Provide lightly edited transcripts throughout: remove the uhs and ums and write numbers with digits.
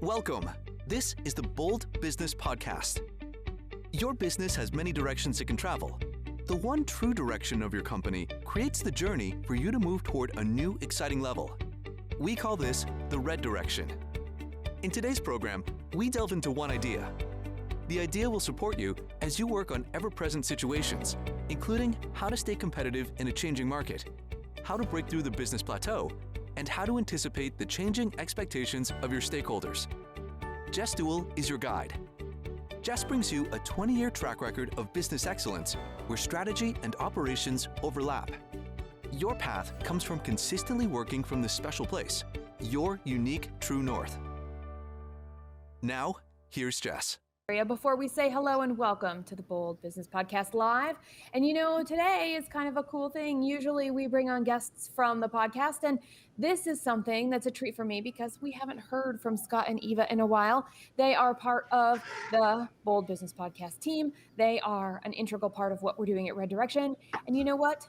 Welcome. This is the Bold Business Podcast. Your business has many directions it can travel. The one true direction of your company creates the journey for you to move toward a new, exciting level. We call this the red direction. In today's program, we delve into one idea. The idea will support you as you work on ever-present situations, including how to stay competitive in a changing market, how to break through the business plateau, and how to anticipate the changing expectations of your stakeholders. Jess Dewell is your guide. Jess brings you a 20-year track record of business excellence where strategy and operations overlap. Your path comes from consistently working from this special place, your unique true north. Now, here's Jess. Before we say hello and welcome to the Bold Business Podcast Live. And today is kind of a cool thing. Usually we bring on guests from the podcast, and this is something that's a treat for me because we haven't heard from Scott and Eva in a while. They are part of the Bold Business Podcast team. They are an integral part of what we're doing at Red Direction. And you know what?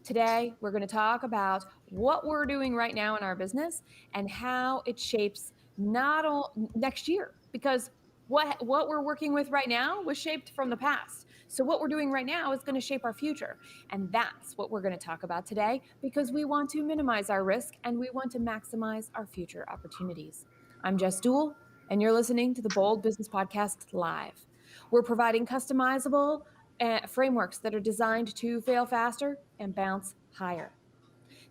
Today, we're going to talk about what we're doing right now in our business and how it shapes not all next year, because what we're working with right now was shaped from the past. So what we're doing right now is going to shape our future. And that's what we're going to talk about today, because we want to minimize our risk and we want to maximize our future opportunities. I'm Jess Dewell, and you're listening to the Bold Business Podcast Live. We're providing customizable frameworks that are designed to fail faster and bounce higher.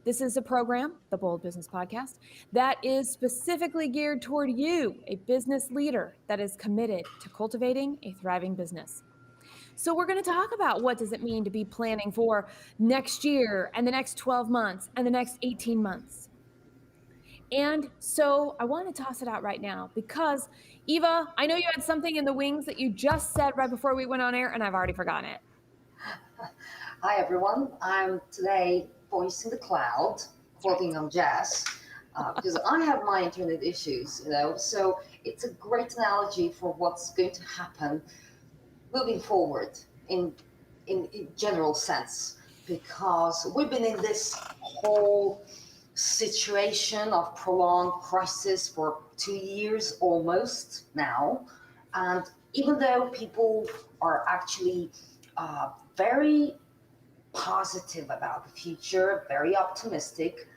This is a program, the Bold Business Podcast, that is specifically geared toward you, a business leader that is committed to cultivating a thriving business. So we're going to talk about what does it mean to be planning for next year and the next 12 months and the next 18 months. And so I want to toss it out right now because, Eva, I know you had something in the wings that you just said right before we went on air, and I've already forgotten it. Hi, everyone. I'm today voicing the cloud, quoting on Jess, because I have my internet issues, so it's a great analogy for what's going to happen moving forward in general sense, because we've been in this whole situation of prolonged crisis for 2 years almost now, and even though people are actually very positive about the future, very optimistic,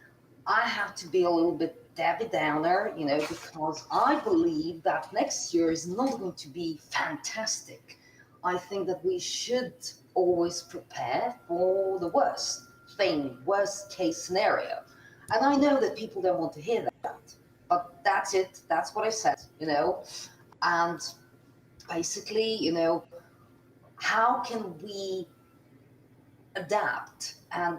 I have to be a little bit Debbie Downer, because I believe that next year is not going to be fantastic. I think that we should always prepare for the worst case scenario. And I know that people don't want to hear that, but that's it. That's what I said, and basically, how can we adapt and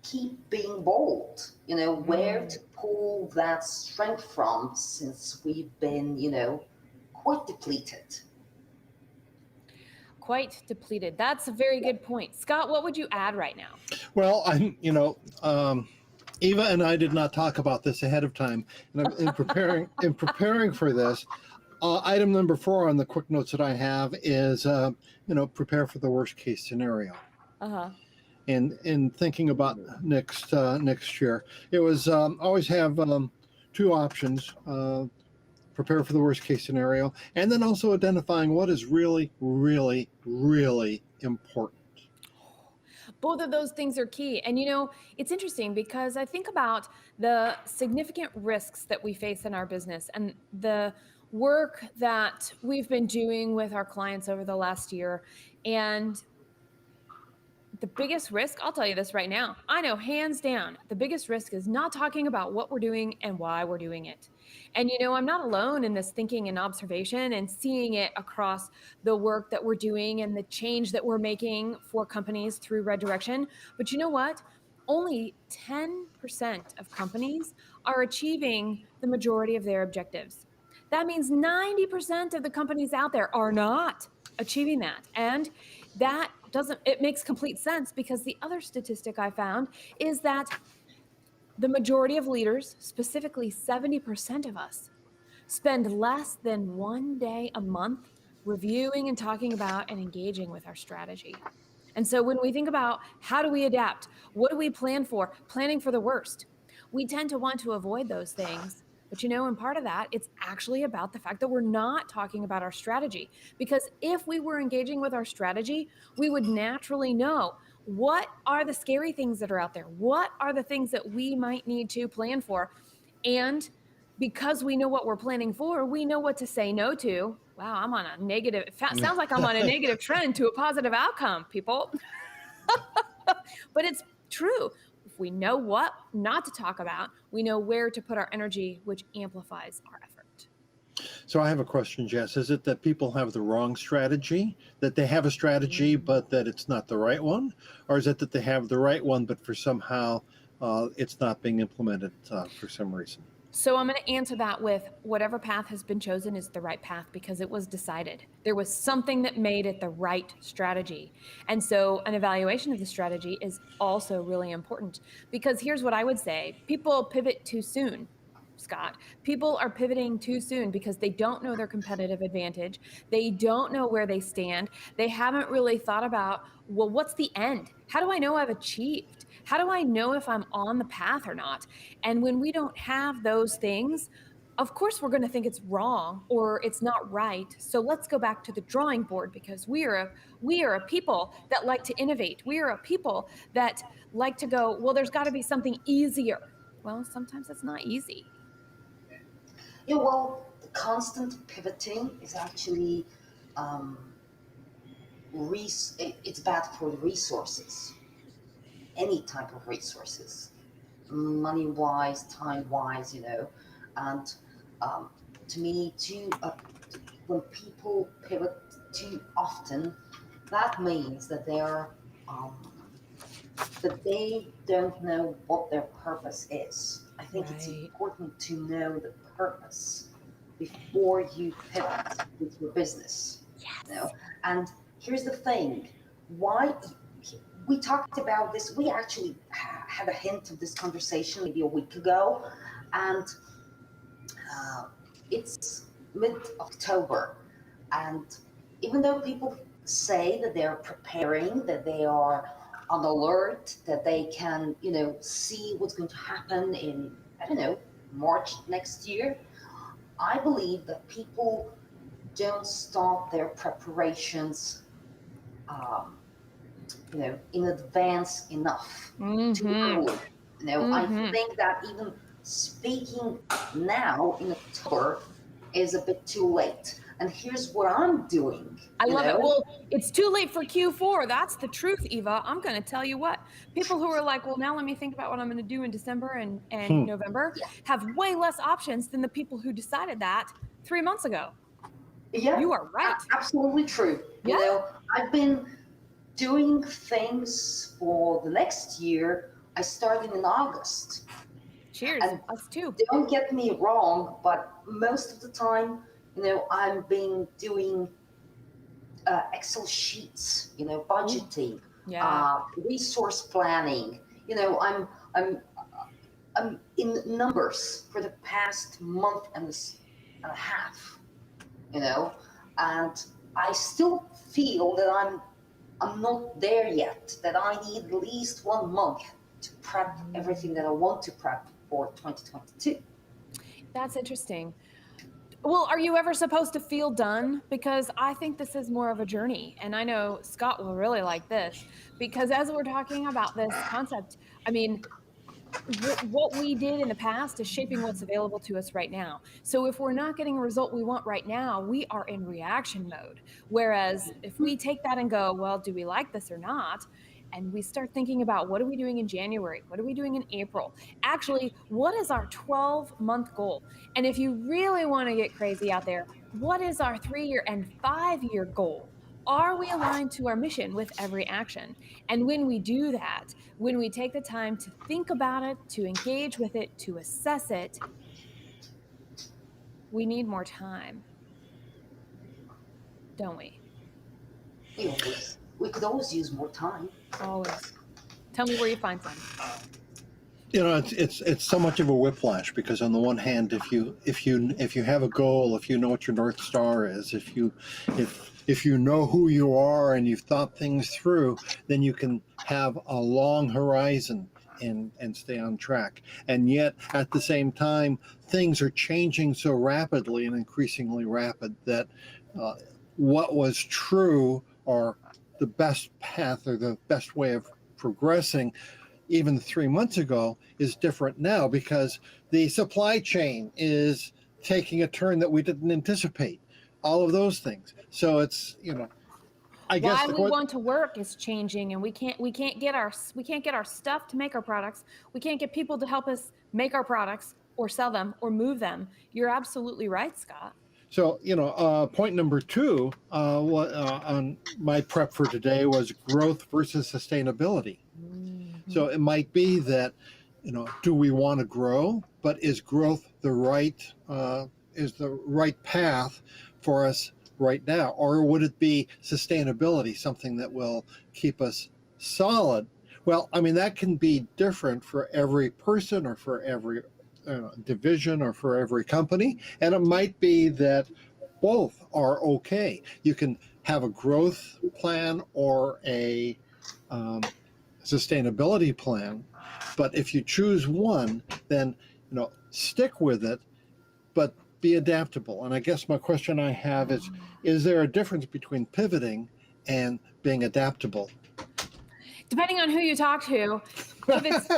keep being bold, where to pull that strength from, since we've been, quite depleted. Quite depleted. That's a very good point. Scott, what would you add right now? Well, Eva and I did not talk about this ahead of time. And in preparing for this, item number 4 on the quick notes that I have is, prepare for the worst case scenario. Uh-huh. And thinking about next year, it was always have 2 options: prepare for the worst case scenario, and then also identifying what is really, really, really important. Both of those things are key. And it's interesting because I think about the significant risks that we face in our business and the work that we've been doing with our clients over the last year. And the biggest risk, I'll tell you this right now, I know hands down, the biggest risk is not talking about what we're doing and why we're doing it. And I'm not alone in this thinking and observation and seeing it across the work that we're doing and the change that we're making for companies through Red Direction. But you know what? Only 10% of companies are achieving the majority of their objectives. That means 90% of the companies out there are not achieving that. And it makes complete sense, because the other statistic I found is that the majority of leaders, specifically 70% of us, spend less than 1 day a month reviewing and talking about and engaging with our strategy. And so when we think about how do we adapt, what do we plan for, planning for the worst, we tend to want to avoid those things But and part of that, it's actually about the fact that we're not talking about our strategy. Because if we were engaging with our strategy, we would naturally know what are the scary things that are out there? What are the things that we might need to plan for? And because we know what we're planning for, we know what to say no to. Wow, I'm on a negative, sounds like I'm on a negative trend to a positive outcome, people. But it's true. If we know what not to talk about, we know where to put our energy, which amplifies our effort. So I have a question, Jess. Is it that people have the wrong strategy, that they have a strategy, but that it's not the right one? Or is it that they have the right one, but for somehow it's not being implemented for some reason? So I'm going to answer that with whatever path has been chosen is the right path because it was decided. There was something that made it the right strategy. And so an evaluation of the strategy is also really important because here's what I would say. People pivot too soon. Scott, people are pivoting too soon because they don't know their competitive advantage. They don't know where they stand. They haven't really thought about, well, what's the end? How do I know I've achieved? How do I know if I'm on the path or not? And when we don't have those things, of course, we're going to think it's wrong or it's not right. So let's go back to the drawing board because we are a people that like to innovate. We are a people that like to go, well, there's got to be something easier. Well, sometimes it's not easy. Yeah, well, the constant pivoting is actually it's bad for the resources, any type of resources, money-wise, time-wise, and to me, when people pivot too often, that means that that they don't know what their purpose is. I think it's important to know the purpose before you pivot with your business. Yes. And here's the thing: why we talked about this. We actually had a hint of this conversation maybe a week ago, and it's mid-October, and even though people say that they're preparing, that they are on alert, that they can, see what's going to happen in, I don't know, March next year, I believe that people don't start their preparations, in advance enough to early. I think that even speaking now in October is a bit too late. And here's what I'm doing. I love it. Well, it's too late for Q4. That's the truth, Eva. I'm going to tell you what. People who are like, well, now let me think about what I'm going to do in December and November have way less options than the people who decided that 3 months ago. Yeah, you are right. Absolutely true. Yeah. I've been doing things for the next year. I started in August. Cheers, and us too. Don't get me wrong, but most of the time, I'm doing Excel sheets, budgeting, resource planning. I'm in numbers for the past month and a half, and I still feel that I'm not there yet, that I need at least 1 month to prep everything that I want to prep for 2022. That's interesting. Well, are you ever supposed to feel done? Because I think this is more of a journey. And I know Scott will really like this because as we're talking about this concept, I mean, what we did in the past is shaping what's available to us right now. So if we're not getting a result we want right now, we are in reaction mode. Whereas if we take that and go, well, do we like this or not? And we start thinking about what are we doing in January? What are we doing in April? Actually, what is our 12-month goal? And if you really want to get crazy out there, what is our 3-year and 5-year goal? Are we aligned to our mission with every action? And when we do that, when we take the time to think about it, to engage with it, to assess it, we need more time, don't we? We could always use more time. Always. Tell me where you find some. It's so much of a whiplash because on the one hand, if you have a goal, if you know what your North Star is, if you know who you are and you've thought things through, then you can have a long horizon and stay on track. And yet, at the same time, things are changing so rapidly and increasingly rapid that what was true or the best path or the best way of progressing even 3 months ago is different now because the supply chain is taking a turn that we didn't anticipate. All of those things. So it's, I guess why we want to work is changing, and we can't get our stuff to make our products. We can't get people to help us make our products or sell them or move them. You're absolutely right, Scott. So, point number 2 on my prep for today was growth versus sustainability. Mm-hmm. So it might be that, do we want to grow, but is growth the right path for us right now? Or would it be sustainability, something that will keep us solid? Well, I mean, that can be different for every person or for every division or for every company. And it might be that both are okay. You can have a growth plan or a sustainability plan. But if you choose one, then, stick with it, but be adaptable. And I guess my question I have is there a difference between pivoting and being adaptable? Depending on who you talk to, if it's...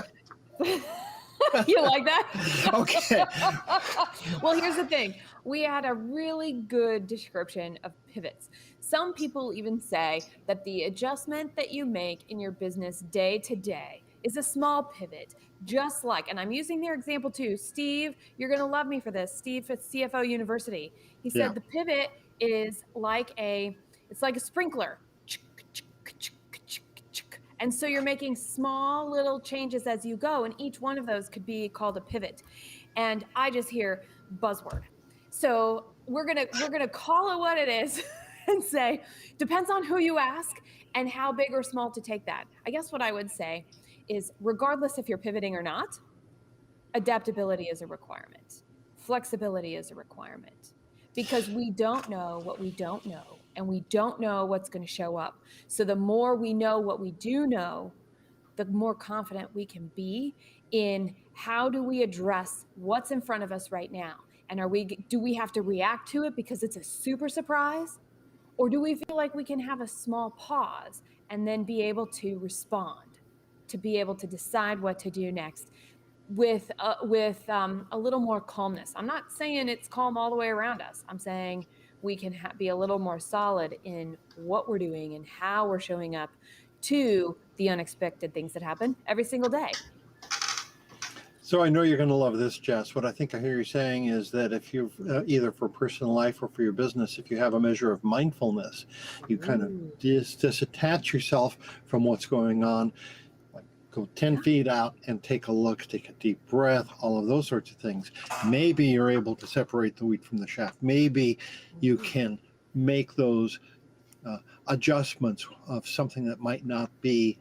You like that? Okay. Well, here's the thing. We had a really good description of pivots. Some people even say that the adjustment that you make in your business day to day is a small pivot, just like, and I'm using their example too. Steve, you're going to love me for this. Steve at CFO University. He said the pivot is like it's like a sprinkler. And so you're making small little changes as you go, and each one of those could be called a pivot. And I just hear buzzword. So we're gonna call it what it is and say, depends on who you ask and how big or small to take that. I guess what I would say is, regardless if you're pivoting or not, adaptability is a requirement. Flexibility is a requirement, because we don't know what we don't know. And we don't know what's going to show up. So the more we know what we do know, the more confident we can be in how do we address what's in front of us right now. And do we have to react to it because it's a super surprise? Or do we feel like we can have a small pause and then be able to respond, to be able to decide what to do next with a little more calmness? I'm not saying it's calm all the way around us. I'm saying we can be a little more solid in what we're doing and how we're showing up to the unexpected things that happen every single day. So I know you're going to love this, Jess. What I think I hear you saying is that if you've either for personal life or for your business, if you have a measure of mindfulness, you kind of disattach yourself from what's going on. Go 10 feet out and take a look, take a deep breath, all of those sorts of things. Maybe you're able to separate the wheat from the chaff. Maybe you can make those adjustments of something that might not be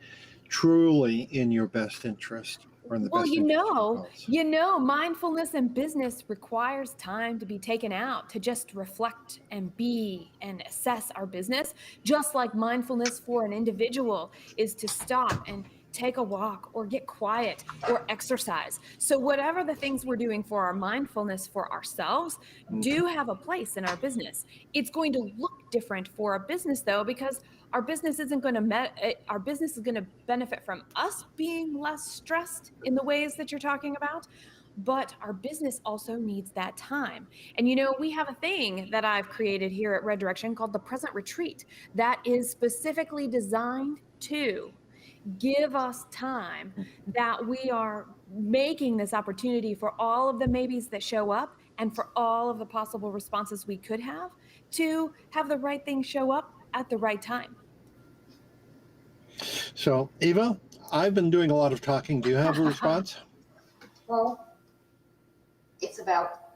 truly in your best interest or in the best interest. Mindfulness in business requires time to be taken out to just reflect and be and assess our business, just like mindfulness for an individual is to stop and take a walk or get quiet or exercise. So whatever the things we're doing for our mindfulness for ourselves do have a place in our business. It's going to look different for our business though, because our business is going to benefit from us being less stressed in the ways that you're talking about. But our business also needs that time. And we have a thing that I've created here at Red Direction called the Present Retreat that is specifically designed to give us time, that we are making this opportunity for all of the maybes that show up and for all of the possible responses we could have to have the right thing show up at the right time. So, Eva, I've been doing a lot of talking. Do you have a response? Well, it's about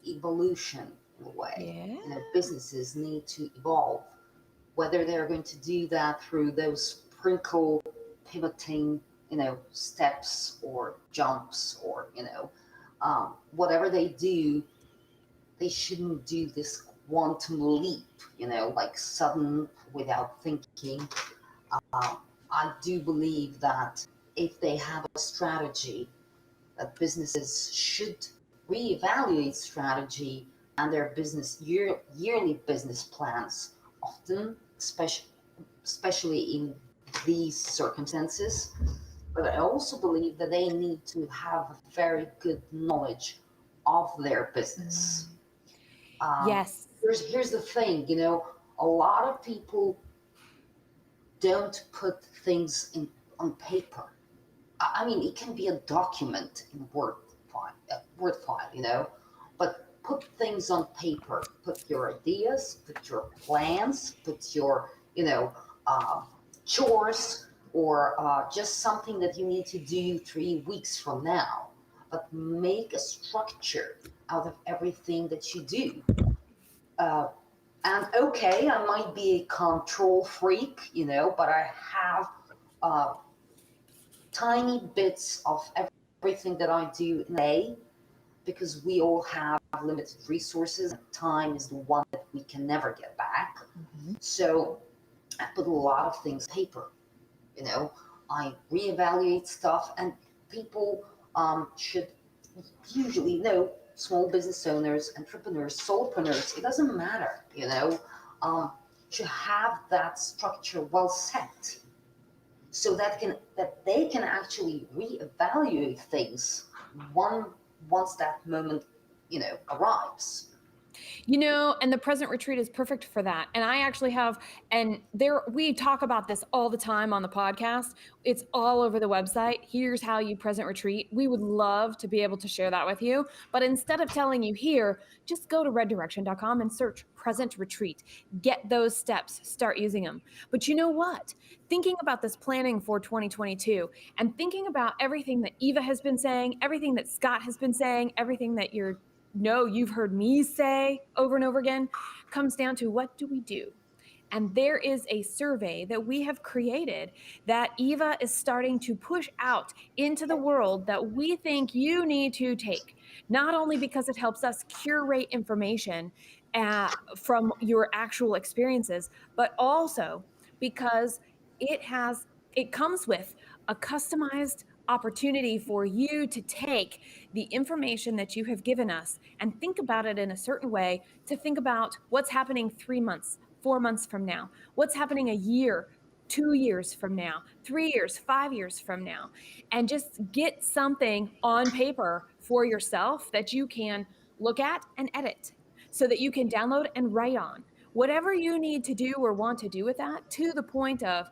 evolution in a way. Yeah. Businesses need to evolve. Whether they're going to do that through those sprinkle pivoting, steps or jumps or, whatever they do, they shouldn't do this quantum leap, like sudden without thinking. I do believe that if they have a strategy, that businesses should reevaluate strategy and their yearly business plans, often, especially in these circumstances. But I also believe that they need to have a very good knowledge of their business. Yes. Here's the thing, a lot of people don't put things on paper. I mean, it can be a document in Word file, but put things on paper. Put your ideas, put your plans, put your, chores, or just something that you need to do 3 weeks from now. But make a structure out of everything that you do. And okay, I might be a control freak, but I have tiny bits of everything that I do in a day, because we all have limited resources. Time is the one that we can never get back. So I put a lot of things on paper. I reevaluate stuff, and people should usually know, small business owners, entrepreneurs, solopreneurs, it doesn't matter, should have that structure well set, so that they can actually reevaluate things once that moment, arrives. And the present retreat is perfect for that. And I actually have, we talk about this all the time on the podcast. It's all over the website. Here's how you present retreat. We would love to be able to share that with you. But instead of telling you here, just go to reddirection.com and search present retreat. Get those steps, start using them. But you know what? Thinking about this planning for 2022 and thinking about everything that Eva has been saying, everything that Scott has been saying, everything that you've heard me say over and over again, comes down to, what do we do? And there is a survey that we have created that Eva is starting to push out into the world that we think you need to take, not only because it helps us curate information from your actual experiences, but also because it comes with a customized opportunity for you to take the information that you have given us and think about it in a certain way, to think about what's happening 3 months, 4 months from now, what's happening a year, 2 years from now, 3 years, 5 years from now, and just get something on paper for yourself that you can look at and edit, so that you can download and write on. Whatever you need to do or want to do with that, to the point of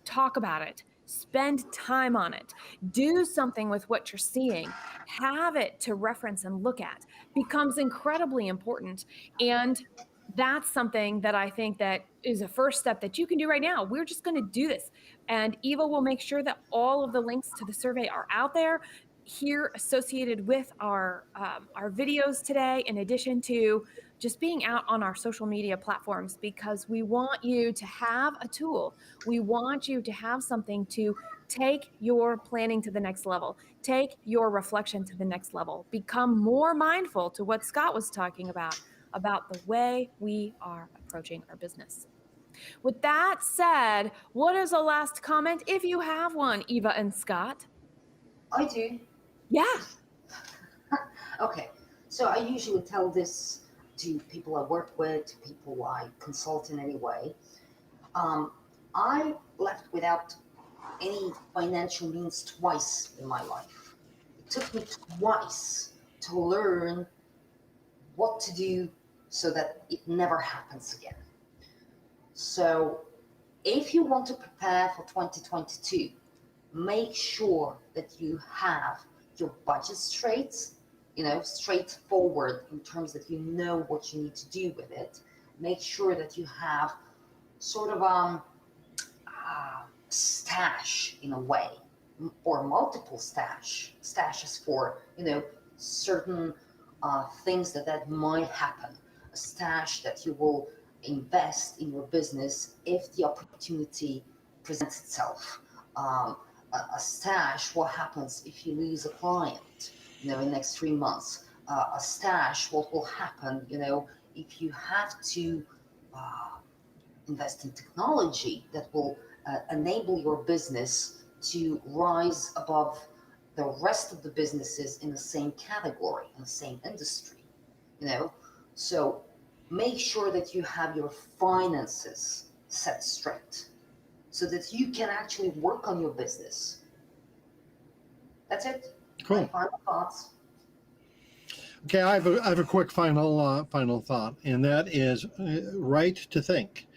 talk about it, spend time on it, do something with what you're seeing, have it to reference and look at, becomes incredibly important. And that's something that I think that is a first step that you can do right now. We're just going to do this. And Eva will make sure that all of the links to the survey are out there here, associated with our videos today, in addition to just being out on our social media platforms, because we want you to have a tool. We want you to have something to take your planning to the next level, take your reflection to the next level, become more mindful, to what Scott was talking about the way we are approaching our business. With that said, what is a last comment, if you have one, Eva and Scott? I do. Yeah. Okay, so I usually tell this to people I work with, to people I consult in any way. I left without any financial means twice in my life. It took me twice to learn what to do so that it never happens again. So if you want to prepare for 2022, make sure that you have your budget straightforward, in terms that you know what you need to do with it. Make sure that you have sort of stash, in a way, or multiple stashes for certain things that might happen. A stash that you will invest in your business if the opportunity presents itself. A stash, what happens if you lose a client, in the next 3 months. A stash, what will happen, if you have to invest in technology that will enable your business to rise above the rest of the businesses in the same category, in the same industry, So make sure that you have your finances set straight so that you can actually work on your business. That's it. Cool. My final thoughts. Okay, I have a quick final thought, and that is write to think.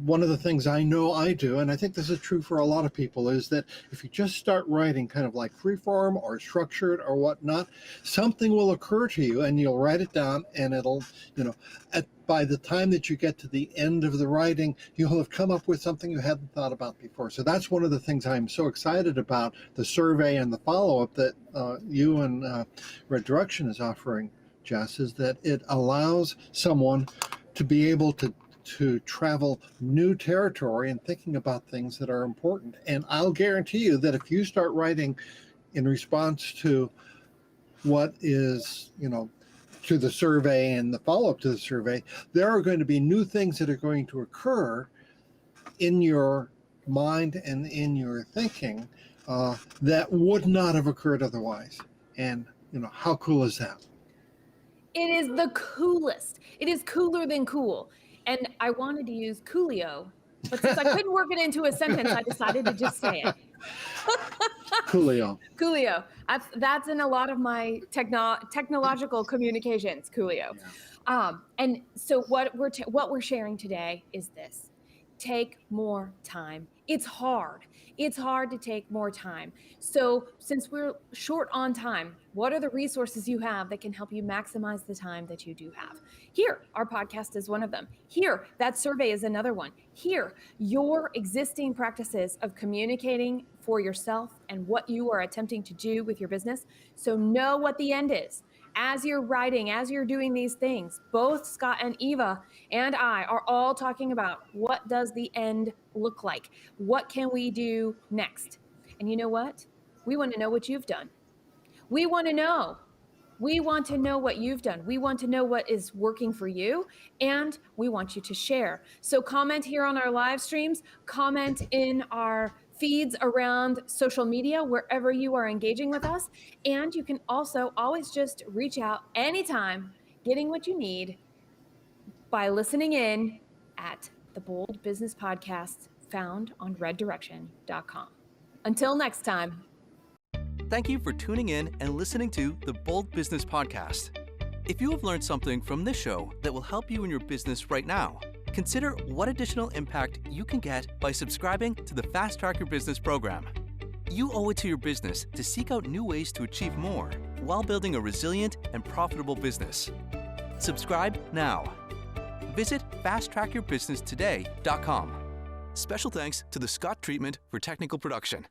One of the things I know I do, and I think this is true for a lot of people, is that if you just start writing kind of like freeform or structured or whatnot, something will occur to you and you'll write it down, and it'll, by the time that you get to the end of the writing, you'll have come up with something you hadn't thought about before. So that's one of the things I'm so excited about the survey and the follow-up that you and Red Direction is offering, Jess, is that it allows someone to be able to travel new territory and thinking about things that are important. And I'll guarantee you that if you start writing in response to what is, to the survey and the follow-up to the survey, there are going to be new things that are going to occur in your mind and in your thinking that would not have occurred otherwise. And, how cool is that? It is the coolest. It is cooler than cool. And I wanted to use Coolio, but since I couldn't work it into a sentence, I decided to just say it. Coolio. Coolio. That's in a lot of my technological communications, Coolio. Yeah. And so what we're sharing today is this. Take more time. It's hard. It's hard to take more time. So since we're short on time, what are the resources you have that can help you maximize the time that you do have? Here, our podcast is one of them. Here, that survey is another one. Here, your existing practices of communicating for yourself and what you are attempting to do with your business. So know what the end is. As you're writing, as you're doing these things, both Scott and Eva and I are all talking about what does the end look like? What can we do next? And you know what? We want to know what you've done. We want to know. We want to know what you've done. We want to know what is working for you, and we want you to share. So comment here on our live streams, comment in our feeds around social media, wherever you are engaging with us. And you can also always just reach out anytime, getting what you need by listening in at the Bold Business Podcast found on reddirection.com. Until next time. Thank you for tuning in and listening to the Bold Business Podcast. If you have learned something from this show that will help you in your business right now, consider what additional impact you can get by subscribing to the Fast Track Your Business program. You owe it to your business to seek out new ways to achieve more while building a resilient and profitable business. Subscribe now. Visit fasttrackyourbusinesstoday.com. Special thanks to the Scott Treatment for technical production.